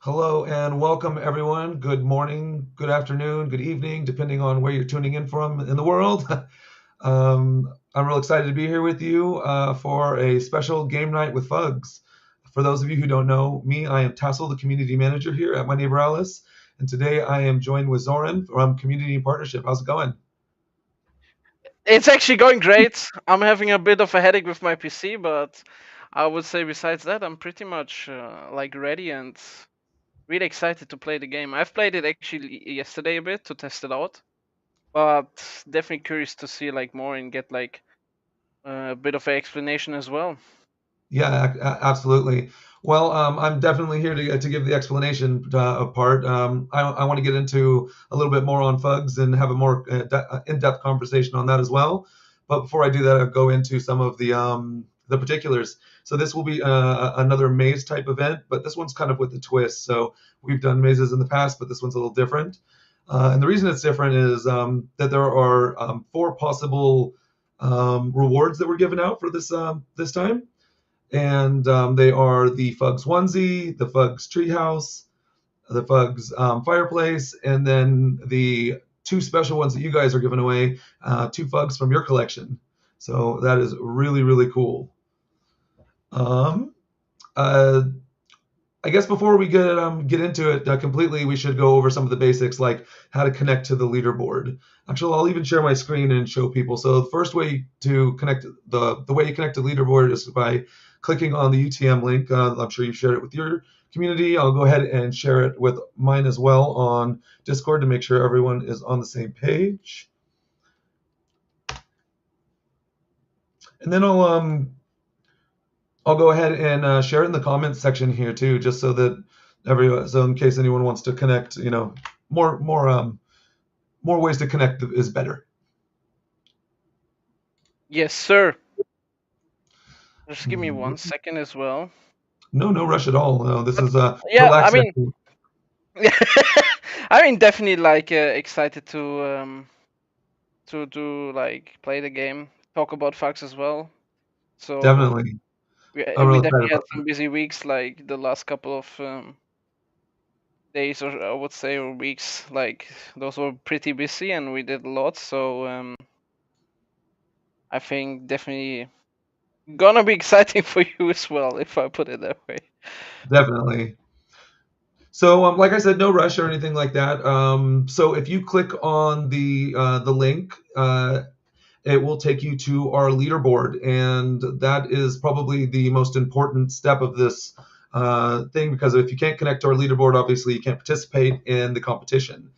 Hello and welcome, everyone. Good morning, good afternoon, good evening, depending on where you're tuning in from in the world. I'm real excited to be here with you for a special game night with Fugs. For those of you who don't know me, I am Tassel, the community manager here at My Neighbor Alice, and today I am joined with Zoran from Community Partnership. How's it going? It's actually going great. I'm having a bit of a headache with my PC, but I would say besides that, I'm pretty much like ready and really excited to play the game. I've played it actually yesterday a bit to test it out, but definitely curious to see like more and get like a bit of an explanation as well. Yeah, absolutely. Well, I'm definitely here to give the explanation part. I want to get into a little bit more on Fugs and have a more in-depth conversation on that as well. But before I do that, I'll go into some of the particulars. So this will be another maze type event, but this one's kind of with a twist. So we've done mazes in the past, but this one's a little different. And the reason it's different is that there are four possible rewards that were given out for this time, and they are the Fugs onesie, the Fugs treehouse, the Fugs fireplace, and then the two special ones that you guys are giving away, two Fugs from your collection. So that is really really cool. Um, uh, I guess before we get into it completely, we should go over some of the basics, like how to connect to the leaderboard. Actually, I'll even share my screen and show people. So the first way to connect the way you connect to leaderboard is by clicking on the UTM link. I'm sure you've shared it with your community. I'll go ahead and share it with mine as well on Discord to make sure everyone is on the same page. And then I'll go ahead and share it in the comments section here too, just so that everyone, so in case anyone wants to connect, more more um more ways to connect is better. Yes, sir. Just give me 1 second as well. No rush at all. No, this But is a yeah, I relaxed mean, session. I mean, definitely like excited to like play the game, talk about Fox as well. So Definitely. we I'm we really excited definitely had about some busy weeks, like the last couple of days, or I would say, or weeks. Like those were pretty busy, and we did a lot. So I think definitely gonna be exciting for you as well, if I put it that way. definitely. So, like I said, no rush or anything like that. So, if you click on the link, it will take you to our leaderboard, and that is probably the most important step of this thing, because if you can't connect to our leaderboard, obviously you can't participate in the competition.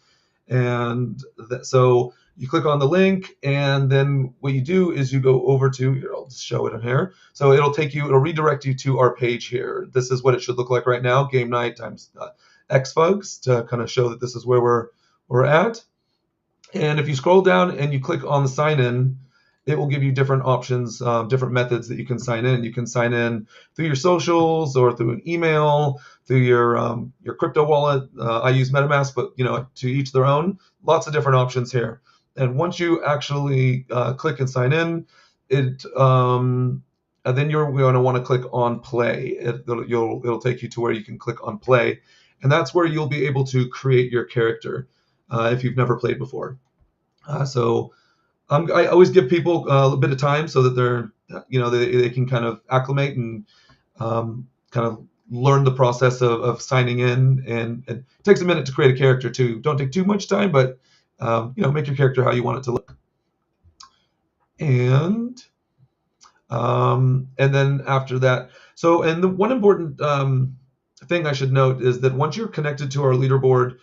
And so you click on the link, and then what you do is you go over to here. I'll just show it in here. So it'll redirect you to our page here. This is what it should look like right now. Game night times xfugs, to kind of show that this is where we're at. And if you scroll down and you click on the sign in, it will give you different options, different methods that you can sign in. You can sign in through your socials or through an email, through your crypto wallet. I use MetaMask, but to each their own. Lots of different options here. And once you actually click and sign in, it then you're going to want to click on play. It'll take you to where you can click on play, and that's where you'll be able to create your character if you've never played before. So I always give people a bit of time so that they can kind of acclimate and kind of learn the process of signing in. And it takes a minute to create a character too. Don't take too much time, but make your character how you want it to look. And and then after that, and the one important thing I should note is that once you're connected to our leaderboard,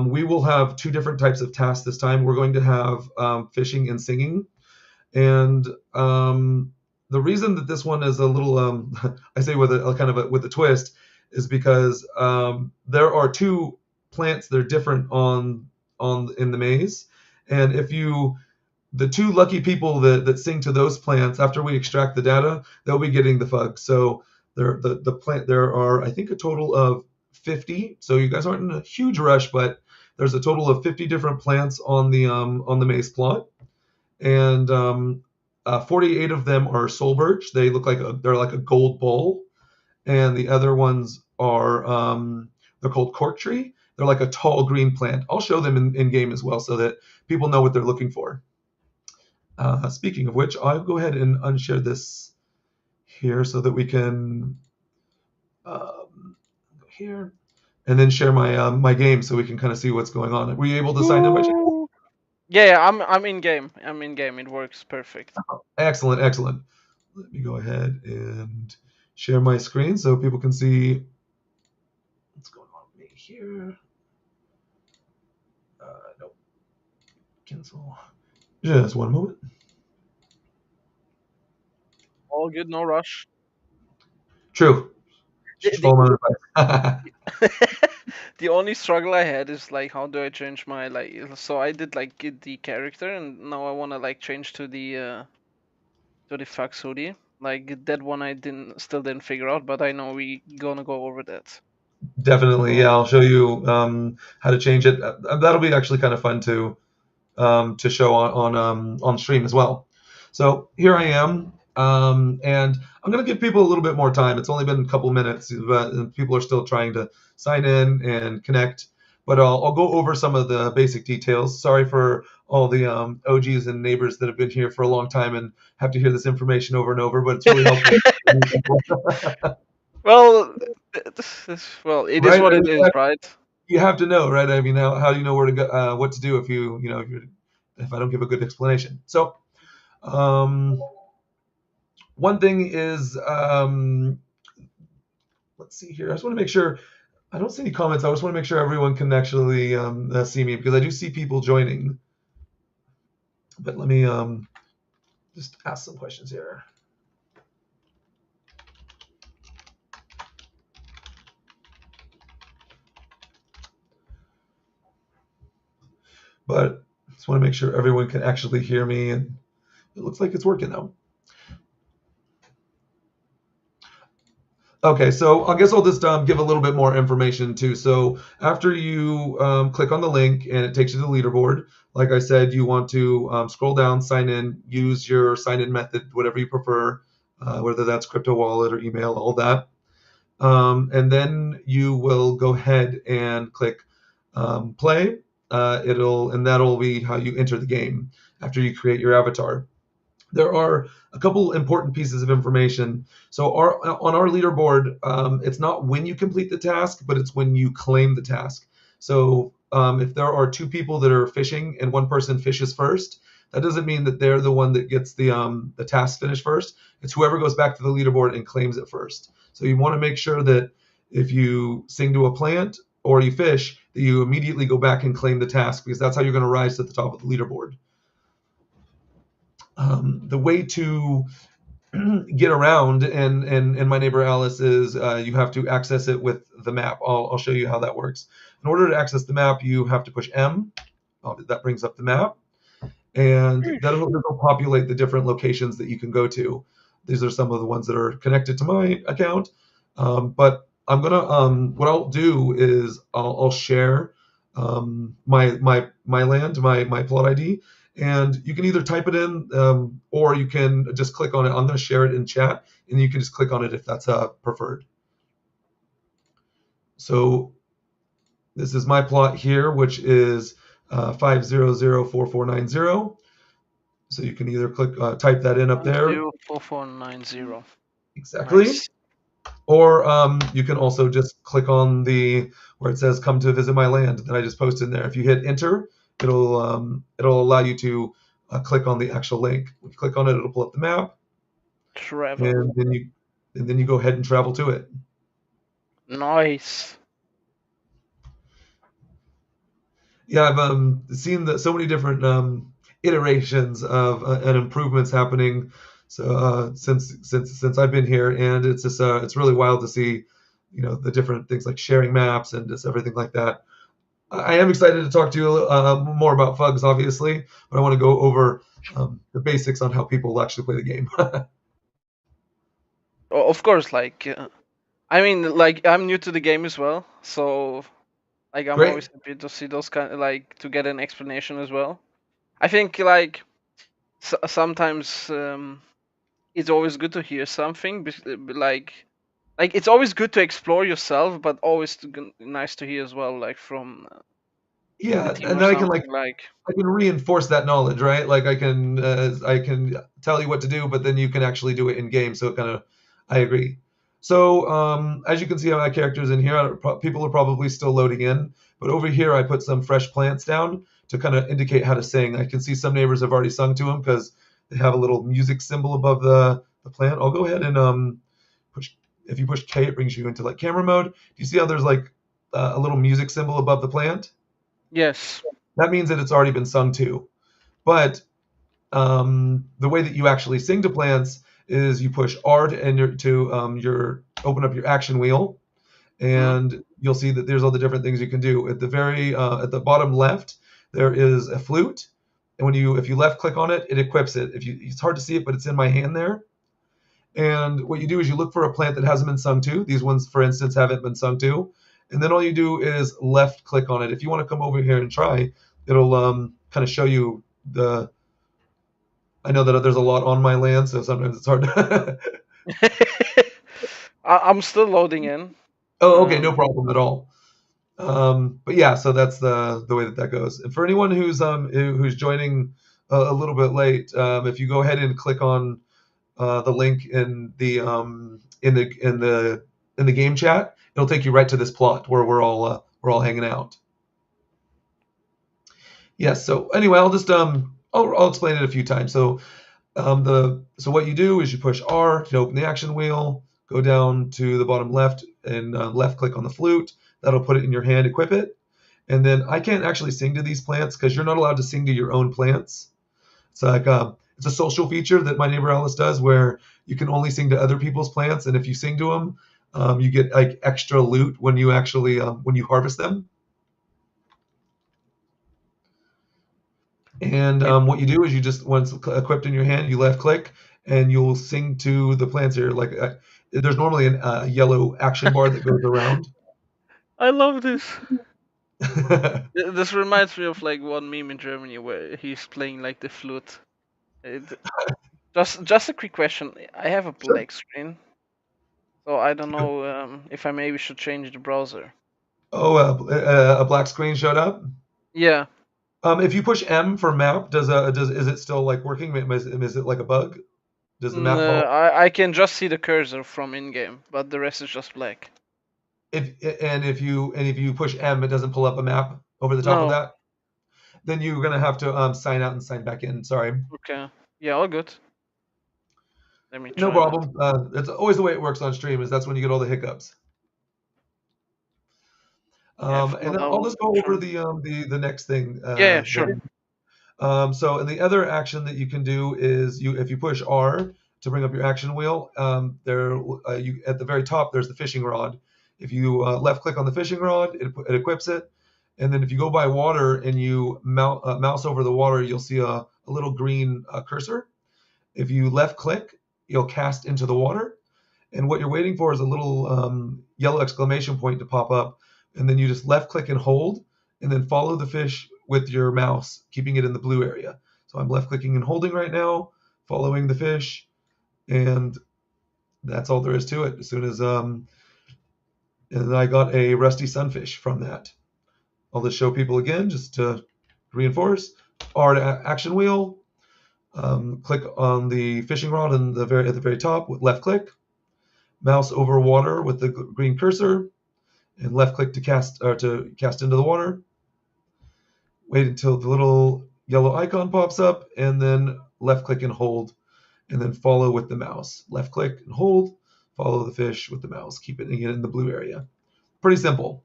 we will have two different types of tasks this time. We're going to have fishing and singing. And the reason that this one is a little, I say with a kind of with a twist, is because there are two plants that are different on in the maze, and if you the two lucky people that sing to those plants after we extract the data, they'll be getting the fug. So the plant there are, I think, a total of 50. So you guys aren't in a huge rush, but there's a total of 50 different plants on the maze plot, and 48 of them are soul birch. They're like a gold bowl, and the other ones are They're called cork tree. They're like a tall green plant. I'll show them in game as well so that people know what they're looking for. Speaking of which, I'll go ahead and unshare this here so that we can go here and then share my game so we can kind of see what's going on. Were you able to sign in by chance? Ooh. Yeah, I'm in game. I'm in game. It works perfect. Excellent, excellent. Let me go ahead and share my screen so people can see what's going on with me here. Nope. Cancel. Just one moment. All good, no rush. True. The, Should follow my advice. the, the only struggle I had is like how do I change my like so I did like get the character and now I wanna like change to the Fox hoodie. Like that one I still didn't figure out, but I know we gonna go over that. Definitely, yeah. I'll show you how to change it. That'll be actually kind of fun to show on stream as well. So here I am, and I'm going to give people a little bit more time. It's only been a couple minutes, but people are still trying to sign in and connect. But I'll go over some of the basic details. Sorry for all the OGs and neighbors that have been here for a long time and have to hear this information over and over, but it's really helpful. Well, well, it is Right? what it is, right? You have to know, right? I mean, how do you know where to go, what to do if if I don't give a good explanation? So, um, one thing is, let's see here. I just want to make sure. I don't see any comments. I just want to make sure everyone can actually see me because I do see people joining. But let me just ask some questions here. But I just want to make sure everyone can actually hear me, and it looks like it's working though. Okay, so I guess I'll just give a little bit more information too. So after you click on the link and it takes you to the leaderboard, like I said, you want to scroll down, sign in, use your sign in method, whatever you prefer, whether that's crypto wallet or email, all that. And then you will go ahead and click play. That'll be how you enter the game after you create your avatar. There are a couple important pieces of information. So on our leaderboard, it's not when you complete the task, but it's when you claim the task. So if there are two people that are fishing and one person fishes first, that doesn't mean that they're the one that gets the task finished first. It's whoever goes back to the leaderboard and claims it first. So you want to make sure that if you sing to a plant or you fish, that you immediately go back and claim the task because that's how you're going to rise to the top of the leaderboard. The way to get around and my neighbor Alice is you have to access it with the map. I'll show you how that works. In order to access the map, you have to push M. That brings up the map, and that'll populate the different locations that you can go to. These are some of the ones that are connected to my account. But I'm gonna what I'll do is I'll share my land, my plot ID, and you can either type it in or you can just click on it. I'm going to share it in chat, and you can just click on it if that's preferred. So this is my plot here, which is 5004490. So you can either type that in up there. 4490. Exactly. Nice. Or you can also just click on where it says "Come to visit my land" that I just posted in there. If you hit enter, it'll allow you to click on the actual link. When you click on it, it'll pull up the map, Travel. and then you go ahead and travel to it. Nice. Yeah, I've seen so many different iterations of and improvements happening. So since I've been here, and it's just it's really wild to see, the different things like sharing maps and just everything like that. I am excited to talk to you more about Fugs, obviously, but I want to go over the basics on how people actually play the game. Of course, like I mean, like I'm new to the game as well, so like I'm Great. always happy to see those kind like to get an explanation as well. I think like sometimes it's always good to hear something like Like it's always good to explore yourself, but always nice to hear as well, like from the Yeah, team and or then I can like something. Like I can reinforce that knowledge, right? Like I can tell you what to do, but then you can actually do it in game. So it kind of, I agree. So as you can see, my characters in here, people are probably still loading in, but over here I put some fresh plants down to kind of indicate how to sing. I can see some neighbors have already sung to them because they have a little music symbol above the plant. I'll go ahead and push. If you push K, it brings you into like camera mode. Do you see how there's like a little music symbol above the plant? yes, That means that it's already been sung to. But the way that you actually sing to plants is you push R to open up your action wheel, mm, and you'll see that there's all the different things you can do. At the bottom left, there is a flute, and if you left click on it, it equips it. It's hard to see it, but it's in my hand there. And what you do is you look for a plant that hasn't been sung to. These ones, for instance, haven't been sung to. And then all you do is left click on it. If you want to come over here and try, it'll kind of show you the. I know that there's a lot on my land, so sometimes it's hard. I'm still loading in. Oh, okay, no Um, problem at all. But yeah, so that's the way that that goes. And for anyone who's joining a little bit late, if you go ahead and click on the link in the game chat, it'll take you right to this plot where we're all hanging out. Yes. So anyway, I'll explain it a few times. So what you do is you push R to open the action wheel, go down to the bottom left and left click on the flute. That'll put it in your hand, equip it. And then I can't actually sing to these plants because you're not allowed to sing to your own plants. It's like it's a social feature that my neighbor Alice does where you can only sing to other people's plants, and if you sing to them, you get like extra loot when you harvest them. And it, what you do is you just once equipped in your hand, you left click, and you'll sing to the plants here. Like there's normally a yellow action bar that goes around. I love this. This reminds me of like one meme in Germany where he's playing like the flute. It, just a quick question. I have a Sure. black screen, so I don't know if I maybe should change the browser. Oh, a black screen showed up. Yeah, If you push M for map, does is it still like working? Is it like a bug? Does the map no, follow? I can just see the cursor from in-game, but the rest is just black. If you push M, it doesn't pull up a map over the top of No, that. Then you're gonna have to sign out and sign back in. Sorry. okay. Yeah, all good. Let me No try that. problem. It's always the way it works on stream. Is that's when you get all the hiccups. Yeah, if And not, then I I'll will just go try. over the next thing. Yeah, yeah, sure. So, and the other action that you can do is if you push R to bring up your action wheel, you at the very top there's the fishing rod. If you left click on the fishing rod, it equips it, and then if you go by water and you mouse over the water, you'll see a little green cursor. If you left click, you'll cast into the water, and what you're waiting for is a little yellow exclamation point to pop up, and then you just left click and hold, and then follow the fish with your mouse, keeping it in the blue area. So I'm left clicking and holding right now, following the fish, and that's all there is to it. And I got a rusty sunfish from that. I'll just show people again just to reinforce. R to action wheel. Click on the fishing rod at the very top with left click. Mouse over water with the green cursor, and left click to cast into the water. Wait until the little yellow icon pops up, and then left click and hold, and then follow with the mouse. Left click and hold, follow the fish with the mouse, keeping it in the blue area. Pretty simple.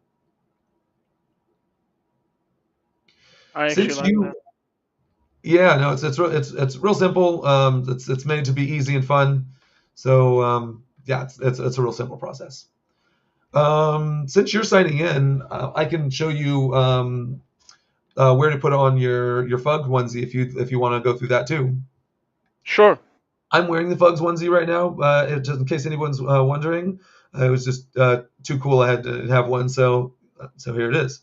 I actually Since like you, that. yeah, no, it's real simple. It's made to be easy and fun. So yeah, it's a real simple process. Since you're signing in, I can show you where to put on your Fug onesie if you want to go through that too. Sure. I'm wearing the Fugs onesie right now, just in case anyone's wondering. It was just too cool. I had to have one, so here it is.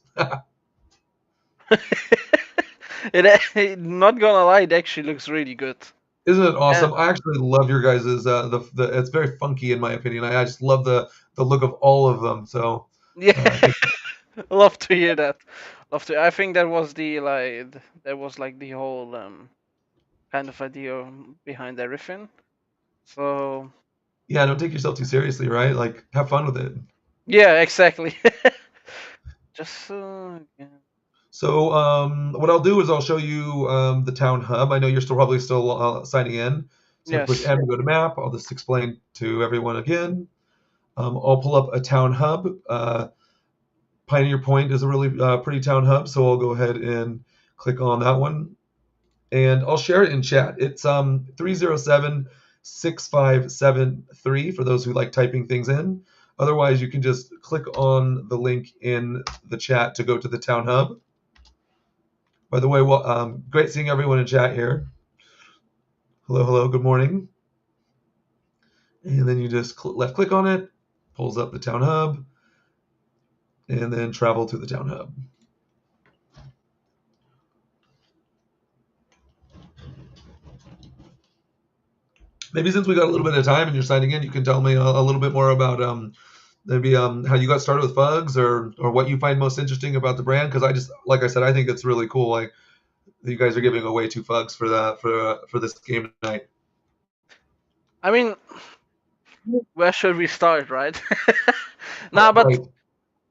Not gonna lie, it actually looks really good. Isn't it And awesome? I actually love your guys's the it's very funky in my opinion. I just love the look of all of them. So yeah, I think love to hear that. Love to. I think that was the that was like the whole kind of idea behind everything. So yeah, don't take yourself too seriously, right? Like have fun with it. yeah, exactly. Just yeah. So what I'll do is I'll show you the town hub. I know you're still signing in. So push Yes. M to go to map. I'll just explain to everyone again. I'll pull up a town hub. Pioneer Point is a really pretty town hub, so I'll go ahead and click on that one, and I'll share it in chat. It's 307-6573 for those who like typing things in. Otherwise, you can just click on the link in the chat to go to the town hub. By the way, well, great seeing everyone in chat here. Hello, hello, good morning. And then you just left click on it, pulls up the town hub, and then travel to the town hub. Maybe since we got a little bit of time and you're signing in, you can tell me a little bit more about maybe how you got started with Fugs, or what you find most interesting about the brand. Because I just, like I said, I think it's really cool. Like you guys are giving away 2 Fugs for that for this game tonight. I mean, where should we start, right? Nah, but Right.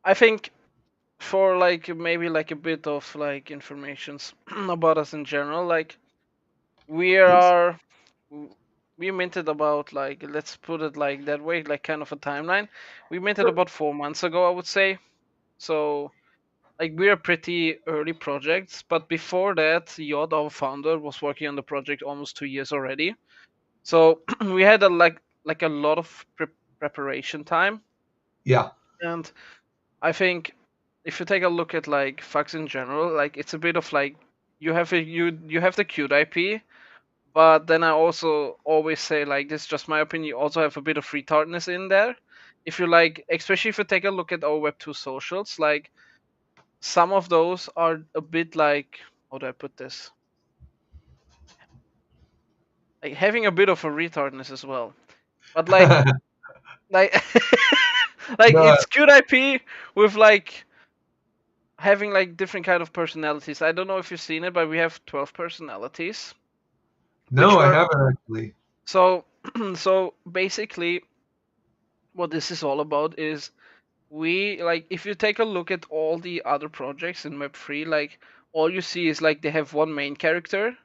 I think for like maybe like a bit of like informations about us in general, like we Please. are we minted about like, let's put it like that way, like kind of a timeline. We minted Sure. about 4 months ago, I would say. So like we're pretty early projects, but before that, Yod, our founder, was working on the project almost 2 years already. So we had like a lot of preparation time, Yeah. and I think if you take a look at like Fux in general, like it's a bit of like you have the cute IP, but then I also always say, like, this is just my opinion, you also have a bit of retardness in there. If you like, especially if you take a look at our Web2 socials, like some of those are a bit like, how do I put this? Like having a bit of a retardness as well. But like like No, it's cute IP with like having like different kind of personalities. I don't know if you've seen it, but we have 12 personalities, which no, I were haven't actually. so so basically what this is all about is we like if you take a look at all the other projects in Web3, like all you see is like they have one main character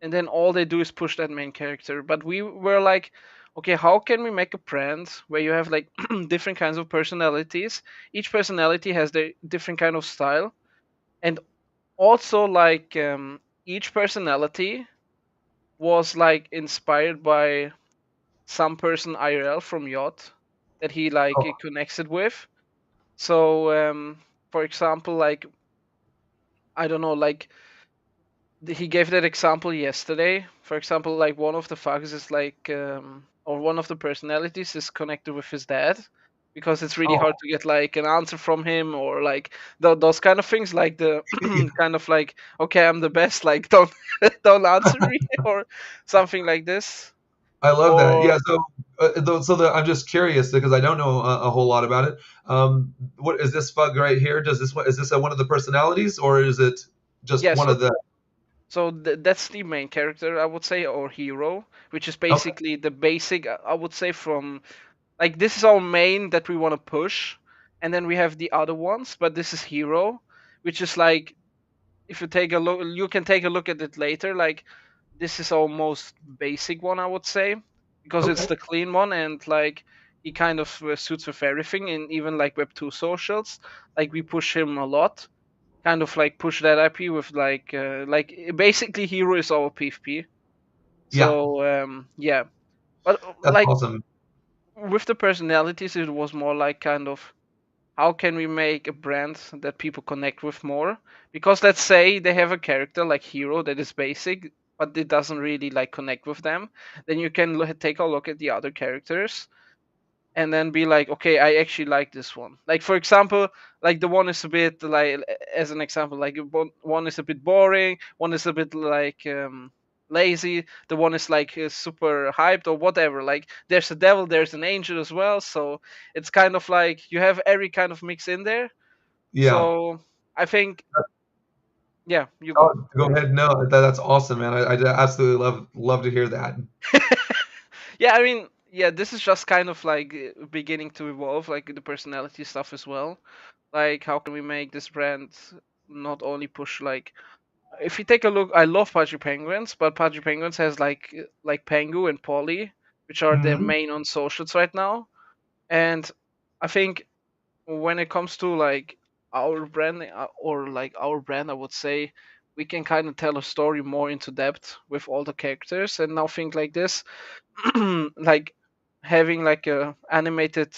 and then all they do is push that main character. But we were like, okay, how can we make a brand where you have like different kinds of personalities? Each personality has their different kind of style, and also like each personality was like inspired by some person IRL from Yacht that he like Oh, connects it with. So for example, like I don't know, like he gave that example yesterday. For example, like one of the fucks is like or one of the personalities is connected with his dad because it's really hard oh, to get like an answer from him, or like those kind of things, like the kind of like, okay, I'm the best, like don't don't answer me or something like this. I love that. Or Yeah. So, I'm just curious because I don't know a whole lot about it. What is this Fug right here? Is this one of the personalities, or is it just yeah, one of the? so that's the main character, I would say, or hero, which is Okay. basically the basic, I would say, from like this is our main that we want to push, and then we have the other ones, but this is hero, which is like, if you take a look, you can take a look at it later, like this is our most basic one, I would say, because it's Okay. the clean one, and like he kind of suits with everything, and even like Web2 socials, like we push him a lot, kind of like push that IP with like basically hero is our PvP. Yeah, So yeah, but that's like awesome. with the personalities, it was more like kind of, how can we make a brand that people connect with more? Because let's say they have a character like hero that is basic, but it doesn't really like connect with them. Then you can take a look at the other characters and then be like, okay, I actually like this one. Like for example, like the one is a bit like, as an example, like one is a bit boring, one is a bit like lazy, the one is like super hyped or whatever. Like there's a devil, there's an angel as well, so it's kind of like you have every kind of mix in there. Yeah. So I think, yeah, you go. Oh, go ahead. No, that's awesome, man. I absolutely love to hear that. Yeah, I mean, yeah, this is just kind of like beginning to evolve, like the personality stuff as well. Like, how can we make this brand not only push like, if you take a look, I love Pudgy Penguins, but Pudgy Penguins has like Pengu and Polly, which are the Hmm. main on socials right now. And I think when it comes to like our brand or like our brand, I would say we can kind of tell a story more into depth with all the characters and now think like this. Like having like a animated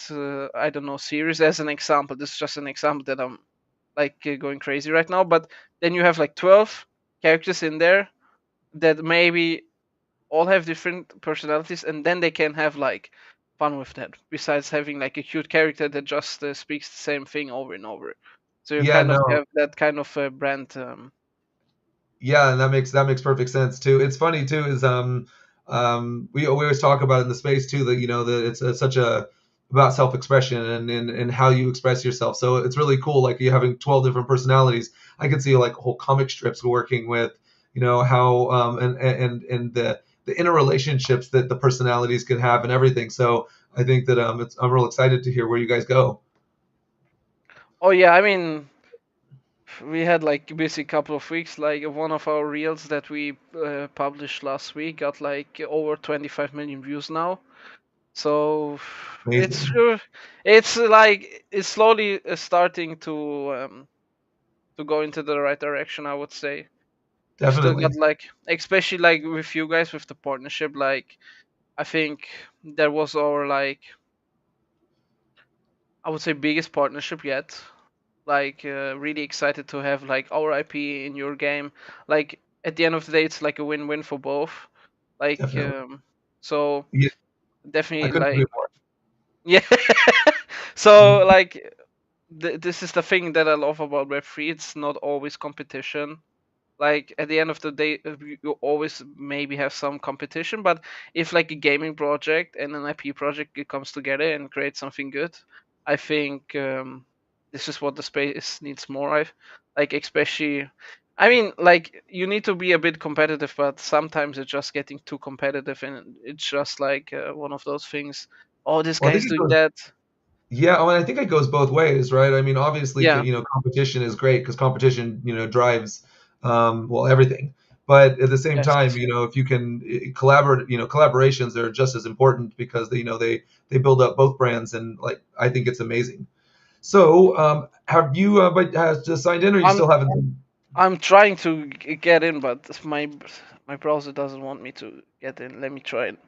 I don't know series as an example. This is just an example that I'm like going crazy right now, but then you have like 12 characters in there that maybe all have different personalities, and then they can have like fun with that besides having like a cute character that just speaks the same thing over and over. So you Yeah, kind of no. have that kind of brand. Yeah, and that makes perfect sense too. It's funny too is we always talk about in the space too that that it's such a about self-expression and how you express yourself. So it's really cool like you having 12 different personalities. I could see like whole comic strips working with how and the interrelationships that the personalities can have and everything. So I think that I'm real excited to hear where you guys go. Oh yeah, I mean, we had like a busy couple of weeks. Like one of our reels that we published last week got like over 25 million views now. So it's Amazing. it's like it's slowly starting to go into the right direction, I would say. We still got Definitely. like, especially like with you guys with the partnership, like I think that was our like, I would say, biggest partnership yet. Like really excited to have like our IP in your game. Like at the end of the day, it's like a win-win for both. Like Definitely. so Yeah, I definitely couldn't agree like, more. yeah. So Mhm. like this is the thing that I love about Web3. It's not always competition. Like at the end of the day, you always maybe have some competition, but if like a gaming project and an IP project it comes together and creates something good, I think this is what the space needs more of. Like especially, I mean, like you need to be a bit competitive, but sometimes it's just getting too competitive, and it's just like one of those things. Oh, this Well, I think guy's it doing goes. that. Yeah, I mean, I think it goes both ways, right? I mean, obviously, Yeah, competition is great because competition, drives, well, everything. But at the same yes. time, if you can collaborate, collaborations are just as important because they build up both brands, and like I think it's amazing. So, have you has just signed in, or you I'm still haven't? I'm trying to get in, but my browser doesn't want me to get in. Let me try it.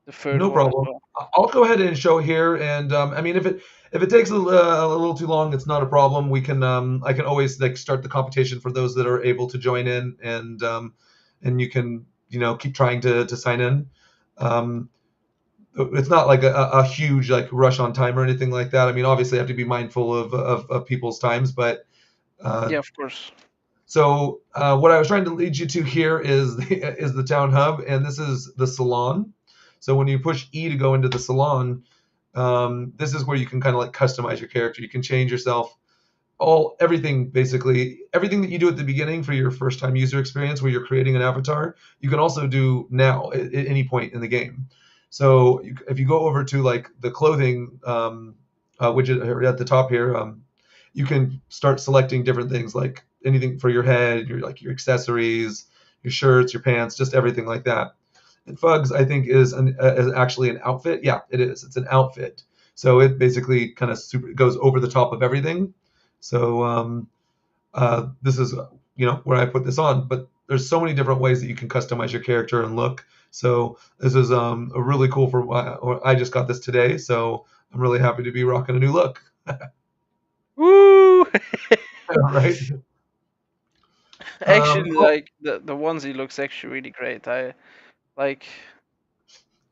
The third No one as problem. well. I'll go ahead and show here, and I mean, if it takes a little too long, it's not a problem. We can I can always like start the competition for those that are able to join in, and you can keep trying to sign in. Um, it's not like a huge like rush on time or anything like that. I mean, obviously, I have to be mindful of people's times, but uh, Yeah, of course. so what I was trying to lead you to here is is the town hub, and this is the salon. So when you push E to go into the salon, this is where you can kind of like customize your character. You can change yourself, everything basically, everything that you do at the beginning for your first time user experience, where you're creating an avatar. You can also do now at any point in the game. So if you go over to like the clothing widget at the top here, you can start selecting different things like anything for your head, your accessories, your shirts, your pants, just everything like that. And Fugs, I think, is actually an outfit. Yeah, it is. It's an outfit. So it basically kind of super goes over the top of everything. So this is where I put this on. But there's so many different ways that you can customize your character and look. So this is a really cool or I just got this today, so I'm really happy to be rocking a new look. Woo! Right? Actually, Oh, like the onesie looks actually really great. I like.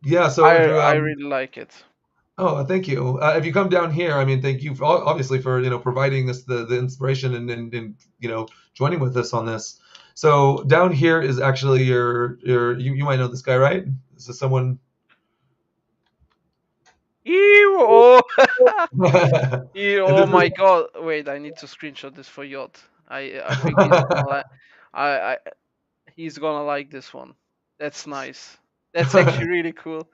yeah. So if I you I really like it. oh, thank you. If you come down here, I mean, thank you obviously for providing us the inspiration and joining with us on this. So down here is actually you might know this guy, right? This is someone. Ew, oh, And ew, this oh is my god. Wait, I need to screenshot this for Yacht. I think he's gonna like I he's gonna like this one. That's nice. That's actually really cool.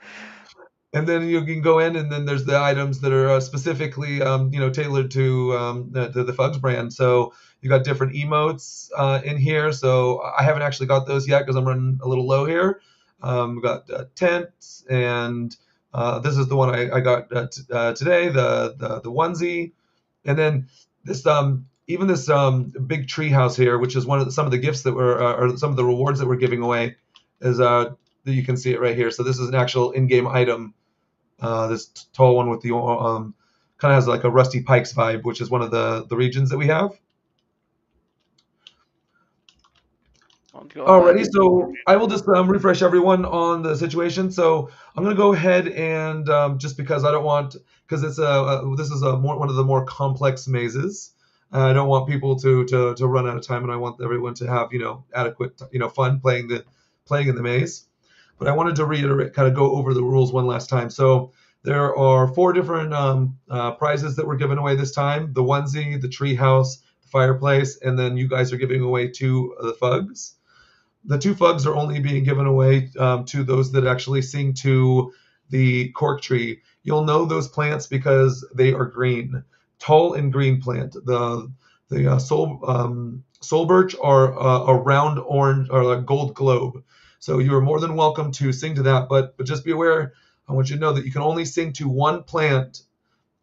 and then you can go in, and then there's the items that are specifically, tailored to the Fugs brand. So you got different emotes in here. So I haven't actually got those yet because I'm running a little low here. We got tents, and this is the one I got today, the onesie, and then this even this big tree house here, which is some of the gifts that were or some of the rewards that we're giving away, is you can see it right here. So this is an actual in-game item. This tall one with the kind of has like a Rusty Pikes vibe, which is one of the regions that we have. Alrighty, so I will just refresh everyone on the situation. So I'm going to go ahead and just because I don't want, because this is one of the more complex mazes. I don't want people to run out of time, and I want everyone to have adequate fun playing in the maze. But I wanted to reiterate, kind of go over the rules one last time. So there are 4 different prizes that we're giving away this time: the onesie, the tree house, the fireplace, and then you guys are giving away 2 of the Fugs. The 2 Fugs are only being given away to those that actually sing to the cork tree. You'll know those plants because they are green, tall and green plant. The soul birch are a round orange or a gold globe. So you are more than welcome to sing to that, but just be aware. I want you to know that you can only sing to one plant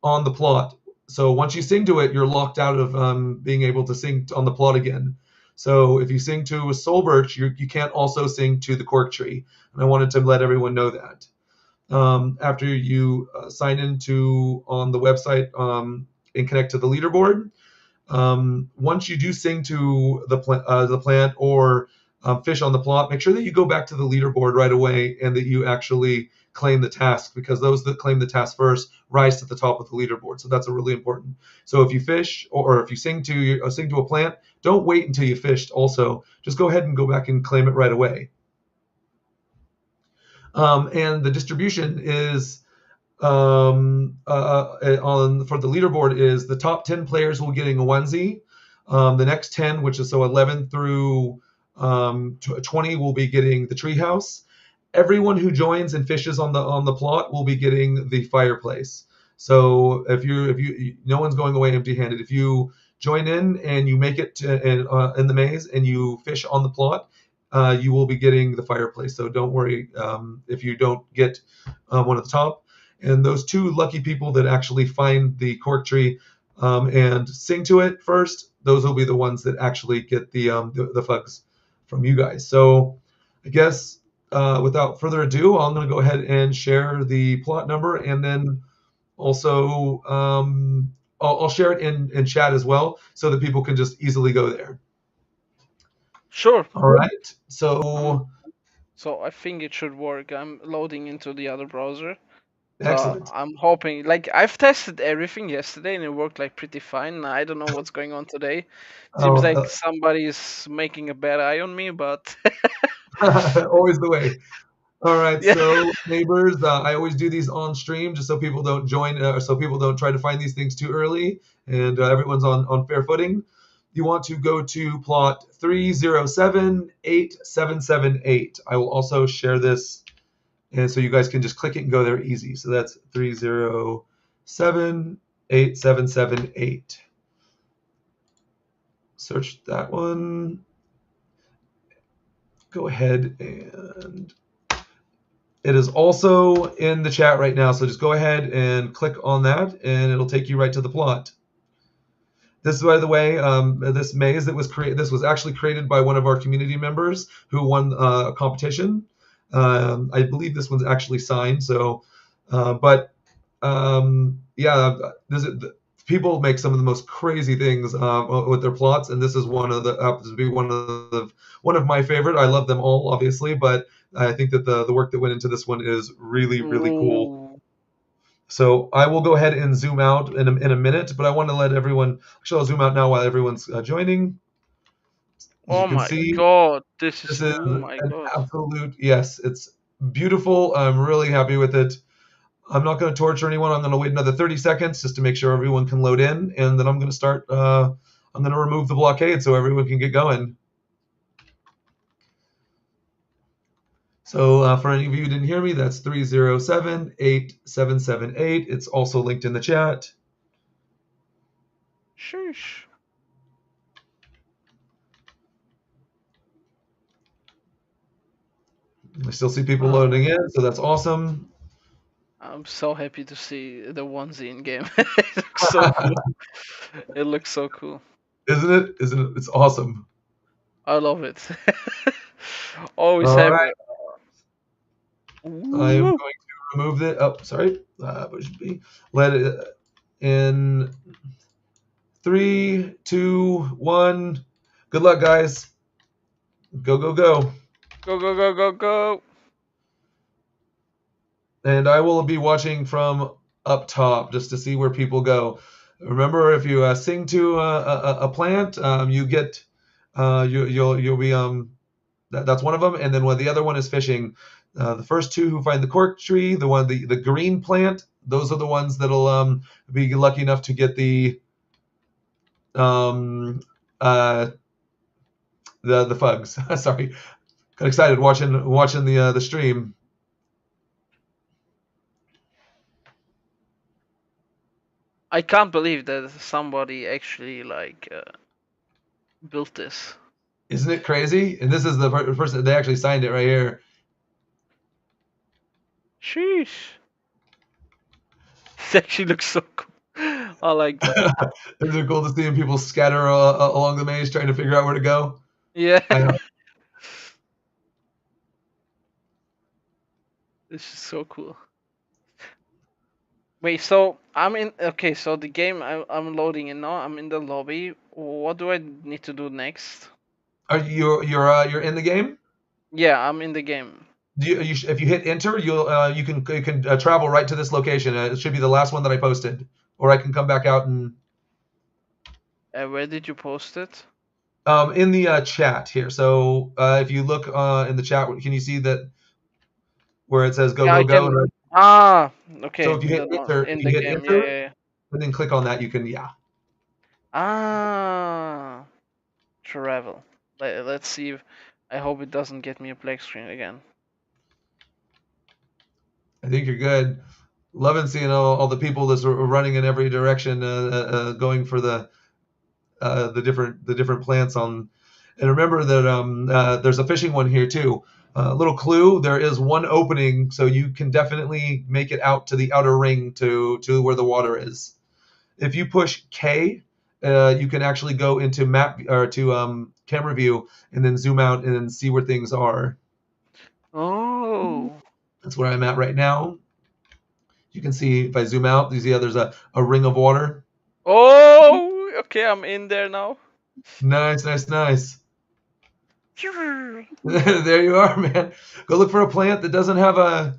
on the plot. So once you sing to it, you're locked out of being able to sing on the plot again. So if you sing to a soul birch, you can't also sing to the cork tree. And I wanted to let everyone know that. After you sign into on the website and connect to the leaderboard, once you do sing to the plant or fish on the plot, make sure that you go back to the leaderboard right away and that you actually claim the task, because those that claim the task first rise to the top of the leaderboard. So that's a really important. So if you fish or if you sing to a plant, don't wait until you fished. Also, just go ahead and go back and claim it right away. And the distribution is on for the leaderboard is the top 10 players will be getting a onesie. The next 10, which is so 11 through 20, will be getting the treehouse. Everyone who joins and fishes on the plot will be getting the fireplace. So if you no one's going away empty-handed. If you join in and you make it in the maze and you fish on the plot, you will be getting the fireplace. So don't worry if you don't get one at the top. And those 2 lucky people that actually find the cork tree and sing to it first, those will be the ones that actually get the Fugs from you guys. So I guess without further ado, I'm going to go ahead and share the plot number, and then also I'll share it in chat as well so that people can just easily go there. Sure. All right. So I think it should work. I'm loading into the other browser. excellent. So I'm hoping, like, I've tested everything yesterday and it worked like pretty fine. I don't know what's going on today. Seems like somebody is making a bad eye on me, but always the way. All right, yeah. so neighbors, I always do these on stream just so people don't join, so people don't try to find these things too early, and everyone's on fair footing. You want to go to plot 3078778. I will also share this, and so you guys can just click it and go there easy. So that's 3078778. Search that one. Go ahead and it is also in the chat right now, so just go ahead and click on that, and it'll take you right to the plot. This, by the way, this maze that was created, this was actually created by one of our community members who won a competition. I believe this one's actually signed. So, yeah, people make some of the most crazy things with their plots, and this is happens to be one of my favorite. I love them all, obviously, but I think that the work that went into this one is really, really cool. So I will go ahead and zoom out in a minute, but I want to let everyone, actually I'll zoom out now while everyone's joining. As Oh you can my see, god, this this is, is oh my an god. absolute yes. It's beautiful. I'm really happy with it. I'm not going to torture anyone. I'm going to wait another 30 seconds just to make sure everyone can load in, and then I'm going to start. I'm going to remove the blockade so everyone can get going. So for any of you who didn't hear me, that's 307-8778. It's also linked in the chat. Sheesh. I still see people loading in, so that's awesome. I'm so happy to see the onesie in game. It looks so cool. It looks so cool. Isn't it? Isn't it? It's awesome. I love it. Always All happy. right. I am Woo. going to remove it. Oh, sorry. Push B. Let it in 3, 2, 1. Good luck, guys. Go, go, go. Go, go, go, go, go. And I will be watching from up top just to see where people go. Remember, if you sing to a plant, you get you'll be that's one of them, and then when the other one is fishing. The first two who find the cork tree, the green plant, those are the ones that'll be lucky enough to get um, uh, the fugs. Sorry, got excited watching the stream. I can't believe that somebody actually like built this. Isn't it crazy? And this is the person they actually signed it right here. Sheesh. It actually looks so cool. I like that. Isn't it cool to see people scatter along the maze trying to figure out where to go? Yeah. I know. This is so cool. Wait, so I'm in. Okay, so the game I'm loading in now. I'm in the lobby. What do I need to do next? Are you're in the game? Yeah, I'm in the game. If you hit enter, you can travel right to this location. It should be the last one that I posted, or I can come back out and Where did you post it? in the chat here. So if you look in the chat, can you see that where it says go Yeah, I go go? can. Ah, So okay. if you hit enter, In if you the hit game. Yeah, enter yeah, yeah. and then click on that, you can Ah, travel. Let's see if. I hope it doesn't get me a black screen again. I think you're good. Loving seeing all the people that's running in every direction, going for the different plants on. And remember that there's a fishing one here too. Little clue: there is one opening, so you can definitely make it out to the outer ring to where the water is. If you push K, you can actually go into map or to camera view and then zoom out and then see where things are. Oh. That's where I'm at right now. You can see if I zoom out, you see how there's a ring of water. Oh, okay, I'm in there now. Nice, nice, nice. There you are, man. Go look for a plant that doesn't have a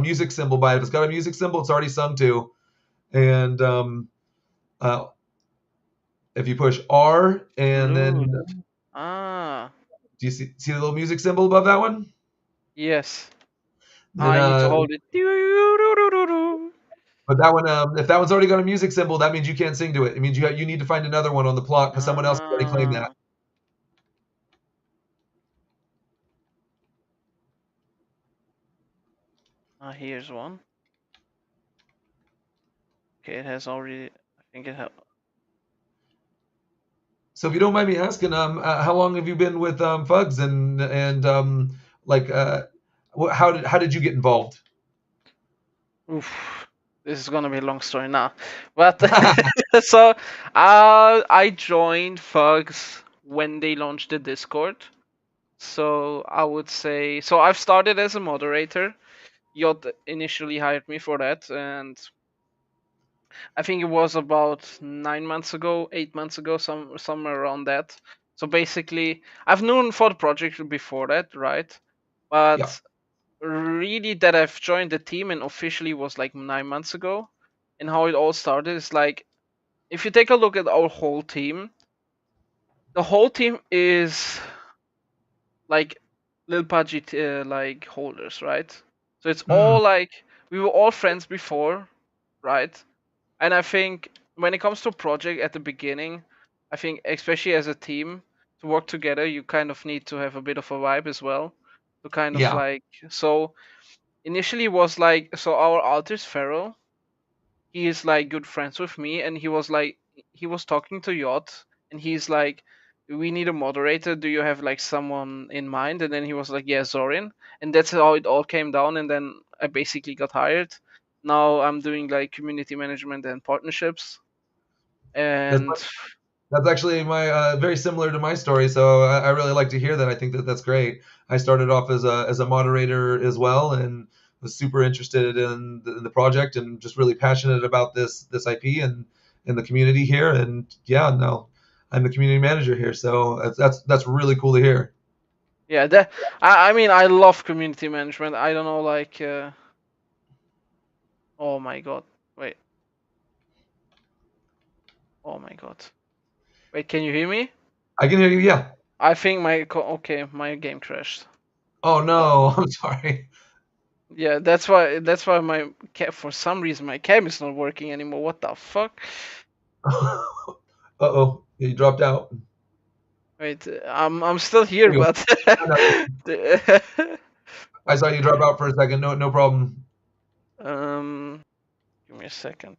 music symbol by it. If it's got a music symbol, it's already sung to. And uh, if you push R and then Flute. Ah, do you see the little music symbol above that one? yes. Then I need to hold it. but that one, if that one's already got a music symbol, that means you can't sing to it. It means you need to find another one on the plot because someone else has already claimed that. Here's one. Okay, it has already. I think it has. So if you don't mind me asking, how long have you been with Fugs and like how did you get involved? Oof, this is gonna be a long story now, but so I joined Fugs when they launched the Discord. So I would say so. I've started as a moderator. Yot initially hired me for that, and I think it was about 9 months ago, 8 months ago, somewhere around that. So basically, I've known for the project before that, right? Yeah, But really, that I've joined the team and officially was like 9 months ago. And how it all started is like, if you take a look at our whole team, the whole team is like little budget like holders, right? So it's Hmm. all like we were all friends before, right? And I think when it comes to project at the beginning, I think especially as a team to work together, you kind of need to have a bit of a vibe as well. To kind of Yeah. like so initially was like so our Altis Pharaoh, he is like good friends with me and he was like he was talking to Yacht and he's like we need a moderator, do you have like someone in mind? And then he was like yeah, Zorin. And that's how it all came down, and then I basically got hired. Now I'm doing like community management and partnerships. That's And That's actually my very similar to my story. So I really like to hear that. I think that that's great. I started off as a moderator as well, and was super interested in the project and just really passionate about this IP and in the community here. And yeah, no, I'm the community manager here. So that's really cool to hear. yeah, that I mean I love community management. I don't know like oh my god. Wait. Oh my god. Wait, can you hear me? I can hear you. Yeah. I think okay, my game crashed. Oh Uh, no, I'm sorry. yeah, that's why my for some reason my cam is not working anymore. What the fuck? Uh-oh, you dropped out. Wait, I'm still here, There you but go. I saw you drop out for a second. No problem. um, give me a second.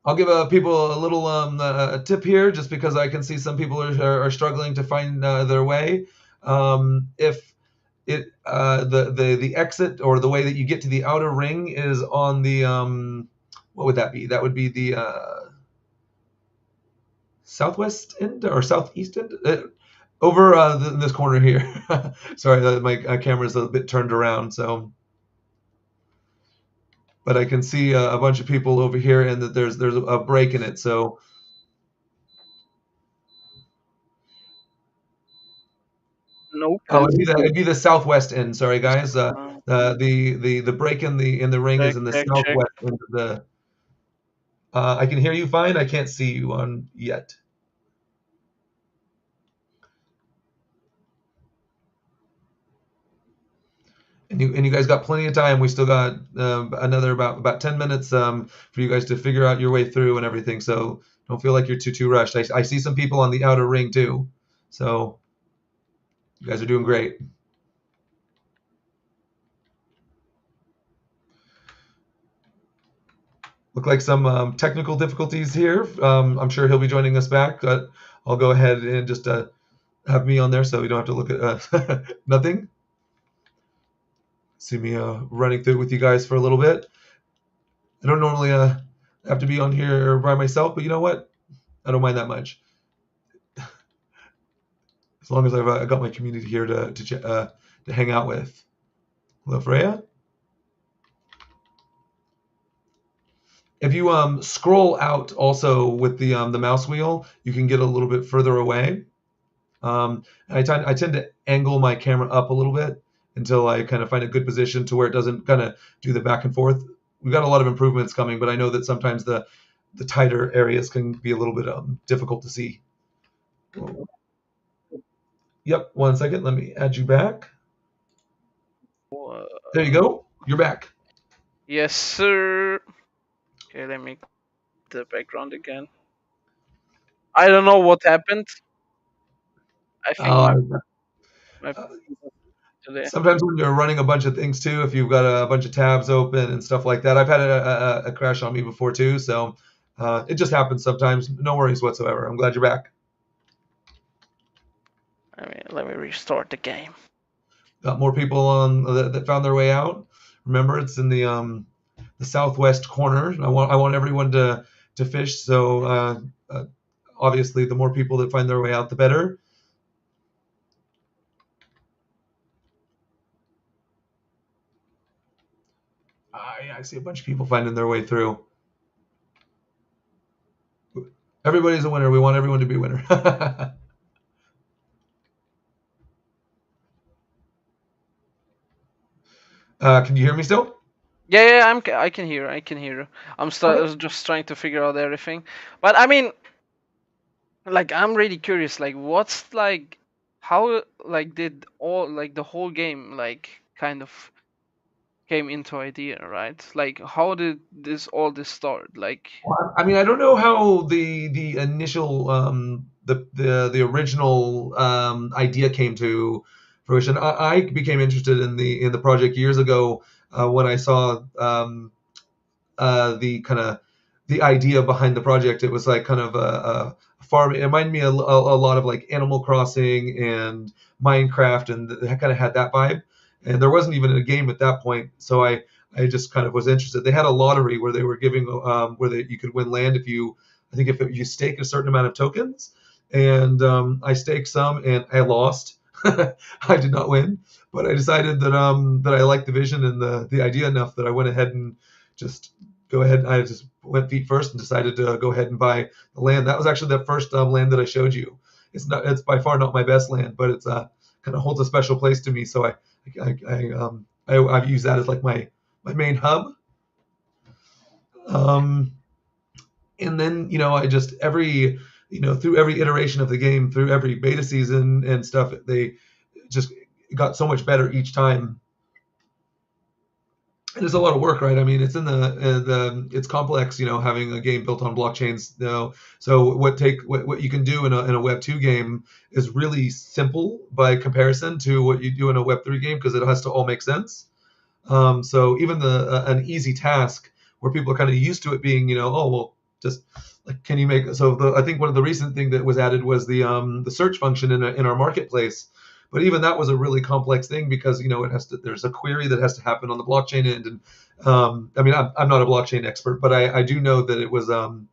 I'll give people a little a tip here, just because I can see some people are struggling to find their way. If it the exit or the way that you get to the outer ring is on the what would that be? That would be the southwest end or southeast end. Over this corner here. Sorry, my camera's a bit turned around, so. But I can see a bunch of people over here, and that there's a break in it. So Nope. oh, it'd be the southwest end. Sorry, guys. Uh, The break in the ring is check, in the check, check. southwest end of the. I can hear you fine. I can't see you on yet. And you guys got plenty of time. We still got another about 10 minutes for you guys to figure out your way through and everything. So don't feel like you're too rushed. I see some people on the outer ring too. So you guys are doing great. Look like some technical difficulties here. I'm sure he'll be joining us back, but I'll go ahead and just have me on there so we don't have to look at nothing. See me running through with you guys for a little bit. I don't normally have to be on here by myself, but you know what? I don't mind that much. As long as I've got my community here to hang out with. Hello, Freya. If you scroll out also with the mouse wheel, you can get a little bit further away. I tend to angle my camera up a little bit until I kind of find a good position to where it doesn't kind of do the back and forth. We've got a lot of improvements coming, but I know that sometimes the tighter areas can be a little bit difficult to see. Yep, 1 second. Let me add you back. There you go. You're back. Yes, sir. Okay, let me the background again. I don't know what happened. I think Uh, my today. Sometimes when you're running a bunch of things too, if you've got a bunch of tabs open and stuff like that, I've had a crash on me before too. So it just happens sometimes. No worries whatsoever. I'm glad you're back. I mean, let me restart the game. Got more people on that found their way out. Remember, it's in the southwest corner. I want everyone to fish. So obviously, the more people that find their way out, the better. I see a bunch of people finding their way through. Everybody's a winner. We want everyone to be a winner. Can you hear me still? Yeah, I can hear. I can hear. I'm Okay. just trying to figure out everything. But I mean, like I'm really curious. Like, what's like how like did all like the whole game like kind of came into idea, right? Like, how did this start? Like, Well, I mean, I don't know how the initial the original idea came to fruition. I became interested in the project years ago when I saw the kind of the idea behind the project. It was like kind of a farm. It reminded me a lot of like Animal Crossing and Minecraft, and it kind of had that vibe. And there wasn't even a game at that point, so I just kind of was interested. They had a lottery where they were giving where you could win land if you I think if you stake a certain amount of tokens, and I staked some and I lost. I did not win, but I decided that I liked the vision and the idea enough that I went ahead and just go ahead. I just went feet first and decided to go ahead and buy the land. That was actually the first land that I showed you. It's by far not my best land, but it's kind of holds a special place to me. So I've used that as like my main hub. Um, and then I just every through every iteration of the game, through every beta season and stuff, they just got so much better each time. And it's a lot of work, right? I mean, it's in the it's complex, having a game built on blockchains. So what you can do in a Web 2 game is really simple by comparison to what you do in a Web 3 game because it has to all make sense. So even an easy task where people are kind of used to it being, oh well, just like can you make so I think one of the recent thing that was added was the search function in our marketplace. But even that was a really complex thing because it has to there's a query that has to happen on the blockchain end, and I mean I'm not a blockchain expert, but I do know that it was that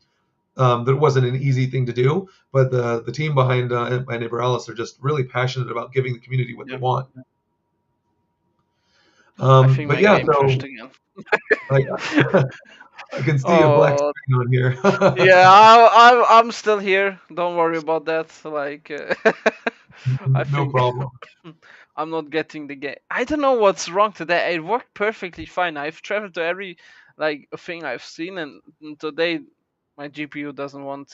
it wasn't an easy thing to do. But the team behind my neighbor Alice are just really passionate about giving the community what they yeah, want. I think But my yeah, game crashed so again. I, I can see a black Oh, screen on here. yeah, I'm still here. Don't worry about that. Like, I No think problem. I'm not getting the game. I don't know what's wrong today. It worked perfectly fine. I've traveled to every like thing I've seen, and today my GPU doesn't want.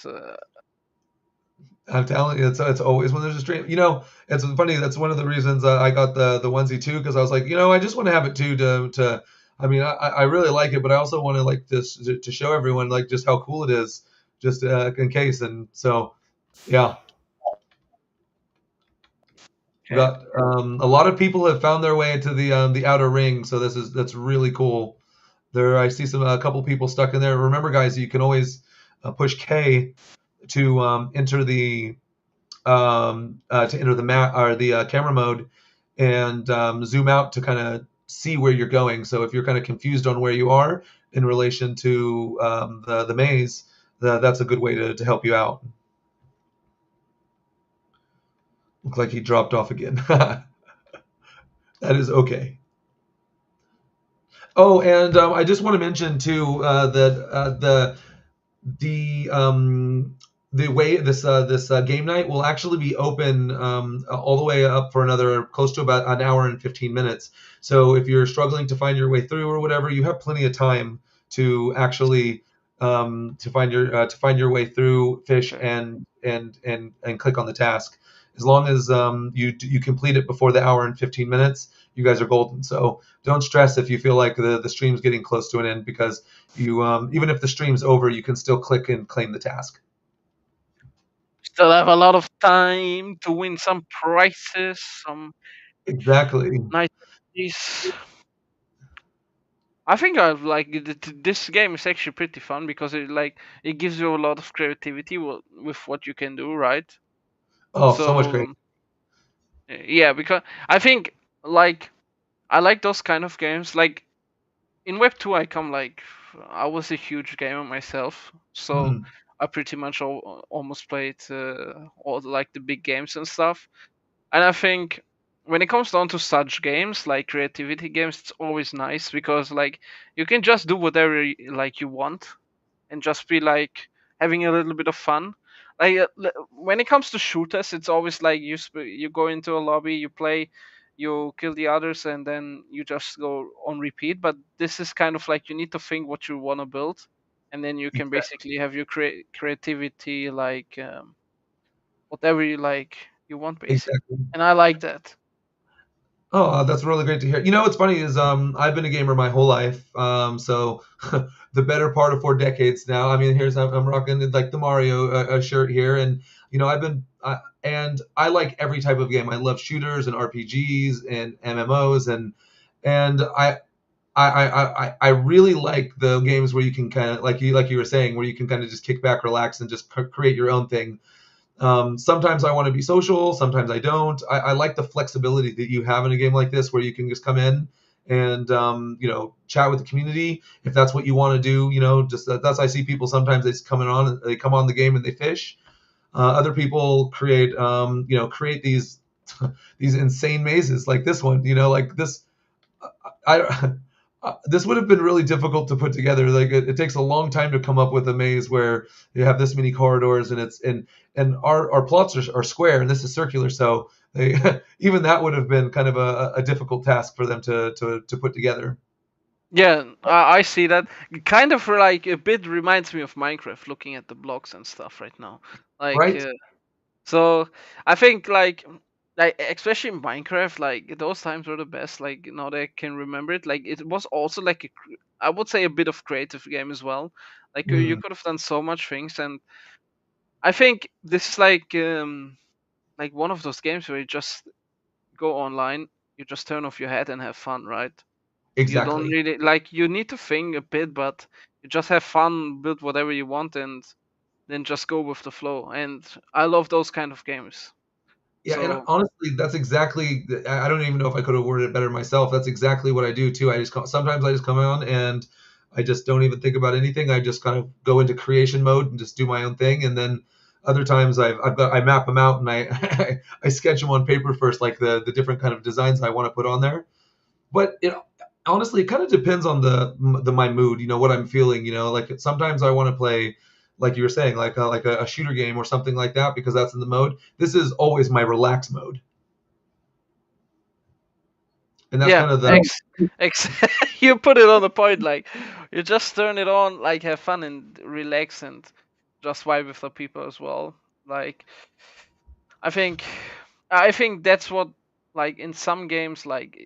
I'm telling you, it's always when there's a stream. It's funny. That's one of the reasons I got the onesie too, because I was like, I just want to have it too to. I mean, I really like it, but I also want to like this to show everyone like just how cool it is, just in case. And so, yeah, we Okay. got a lot of people have found their way to the outer ring, so that's really cool. There, I see a couple people stuck in there. Remember, guys, you can always push K to enter the map or the camera mode and zoom out to kind of see where you're going. So if you're kind of confused on where you are in relation to the maze, that's a good way to help you out. Look like he dropped off again. That is okay. Oh, and I just want to mention too that the way this game night will actually be open all the way up for another close to about an hour and 15 minutes. So if you're struggling to find your way through or whatever, you have plenty of time to actually to find your way through fish Okay. and click on the task. As long as you complete it before the hour and 15 minutes, you guys are golden. So don't stress if you feel like the stream's getting close to an end because you even if the stream's over, you can still click and claim the task. Still have a lot of time to win some prizes, some Exactly. nice things. I think I've like this game is actually pretty fun because it gives you a lot of creativity with what you can do, right? Oh, so much great. So yeah, because I think like I like those kind of games. Like in Web 2, I was a huge gamer myself, so Mhm. I pretty much almost played all like the big games and stuff. And I think when it comes down to such games like creativity games, it's always nice because like you can just do whatever like you want and just be like having a little bit of fun. Like when it comes to shooters, it's always like you go into a lobby, you play, you kill the others, and then you just go on repeat. But this is kind of like you need to think what you want to build, and then you can basically have your creativity like. whatever you like, you want basically, Exactly. and I like that. Oh, that's really great to hear. You know, what's funny is I've been a gamer my whole life. So the better part of 4 decades now. I mean, I'm rocking like the Mario shirt here, and you know, and I like every type of game. I love shooters and RPGs and MMOs, and I really like the games where you can kind of like you were saying, where you can kind of just kick back, relax, and just create your own thing. Sometimes I want to be social, sometimes I don't. I like the flexibility that you have in a game like this, where you can just come in and you know, chat with the community if that's what you want to do. You know, just that's I see people sometimes they come on the game and they fish. Other people create these these insane mazes like this one. You know, like this I this would have been really difficult to put together. Like it takes a long time to come up with a maze where you have this many corridors and and our plots are square and this is circular. So they even that would have been kind of a difficult task for them to put together. Yeah, I see that. Kind of like a bit reminds me of Minecraft, looking at the blocks and stuff right now. Like, Right? so I think like especially in Minecraft, like those times were the best. Like now that I can remember it, like it was also like I would say a bit of creative game as well. Like you Mm, could have done so much things, and I think this is like one of those games where you just go online, you just turn off your head and have fun, right? You don't exactly. really like you need to think a bit, but you just have fun, build whatever you want, and then just go with the flow. And I love those kind of games. Yeah, and So honestly, that's exactly. I don't even know if I could have worded it better myself. That's exactly what I do too. Sometimes I just come on and I just don't even think about anything. I just kind of go into creation mode and just do my own thing. And then other times I map them out and I sketch them on paper first, like the different kind of designs I want to put on there. But it honestly, it kind of depends on the my mood. You know what I'm feeling. You know, like sometimes I want to play, like you were saying, like a shooter game or something like that because that's in the mode. This is always my relax mode, and that's yeah, kind of the ex you put it on the point. Like you just turn it on, like have fun and relax and just vibe with the people as well. Like I think I think that's what like in some games like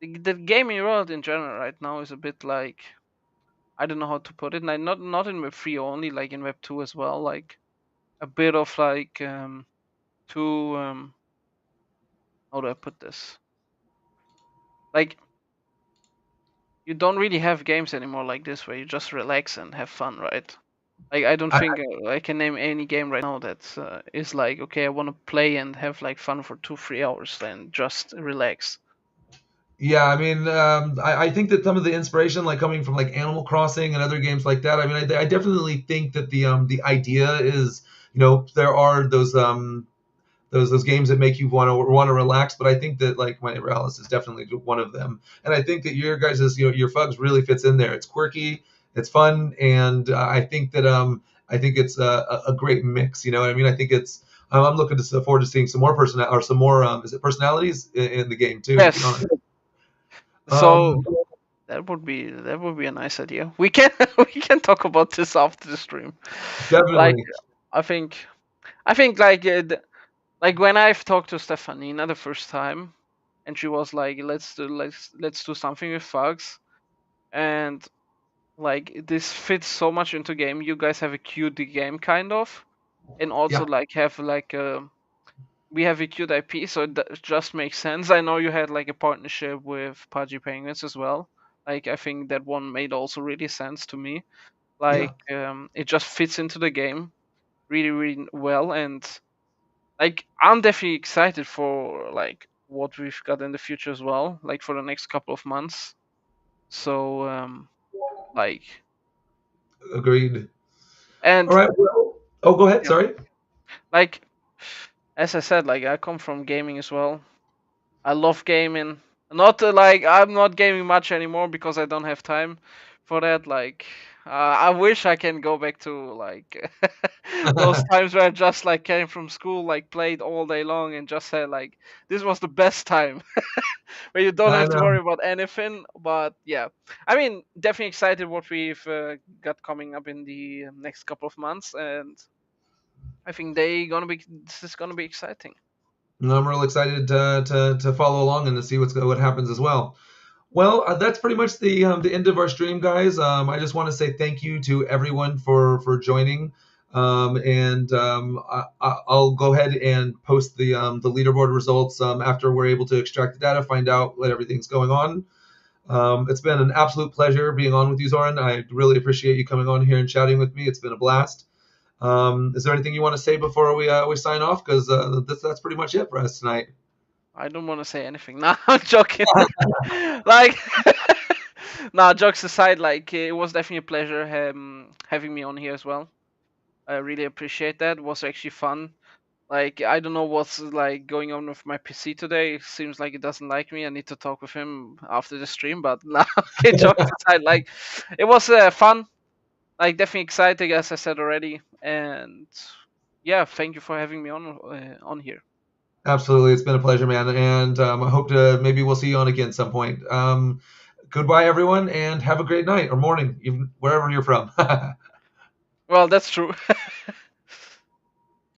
the gaming world in general right now is a bit like I don't know how to put it. Like not in Web 3 only, like in Web 2 as well. Like a bit of like too how do I put this? Like you don't really have games anymore like this where you just relax and have fun, right? Like I don't I, think I can name any game right now that is like okay, I want to play and have like fun for 2 3 hours and just relax. yeah. I mean, I think that some of the inspiration, like coming from like Animal Crossing and other games like that. I mean, I definitely think that the idea is, you know, there are those games that make you want to relax. But I think that like Mighty Realis is definitely one of them. And I think that your guys' your Fugs really fits in there. It's quirky, it's fun, and I think it's a great mix. You know what I mean? I think it's I'm looking to forward to seeing some more some more is it personalities in the game too. To be Yes. honest, So um, that would be a nice idea. We can we can talk about this after the stream. Like definitely, I think I think like when I've talked to Stefanina the first time, and she was like, "Let's do something with Fugs," and like this fits so much into game. You guys have a cute game kind of, and also yeah, like have like we have a cute IP, so it just makes sense. I know you had like a partnership with Pudgy Penguins as well. Like I think that one made also really sense to me. yeah. Like it just fits into the game really really well, and like I'm definitely excited for like what we've got in the future as well, like for the next couple of months. So like Agreed. All and right. Well, oh, go ahead. yeah, Sorry. like as I said, like I come from gaming as well. I love gaming. Not like I'm not gaming much anymore because I don't have time for that. Like I wish I can go back to like those times where I just like came from school, like played all day long, and just said like this was the best time where you don't I have to worry know. about anything. But yeah, I mean, definitely excited what we've got coming up in the next couple of months, and I think this is gonna be exciting. And I'm real excited to follow along and to see what happens as well. Well, that's pretty much the end of our stream, guys. I just want to say thank you to everyone for joining, and I'll go ahead and post the leaderboard results after we're able to extract the data, find out what everything's going on. It's been an absolute pleasure being on with you, Zoran. I really appreciate you coming on here and chatting with me. It's been a blast. Is there anything you want to say before we sign off? Because that's pretty much it for us tonight. I don't want to say anything. Nah, I'm joking. Like, nah, jokes aside, like it was definitely a pleasure having me on here as well. I really appreciate that. It was actually fun. Like I don't know what's like going on with my PC today. It seems like it doesn't like me. I need to talk with him after the stream. But nah, okay, jokes aside, like it was fun. Like definitely exciting, as I said already. And yeah, thank you for having me on here. Absolutely, it's been a pleasure, man, and I hope to maybe we'll see you on again some point. Goodbye, everyone, and have a great night or morning, even wherever you're from. Well, that's true.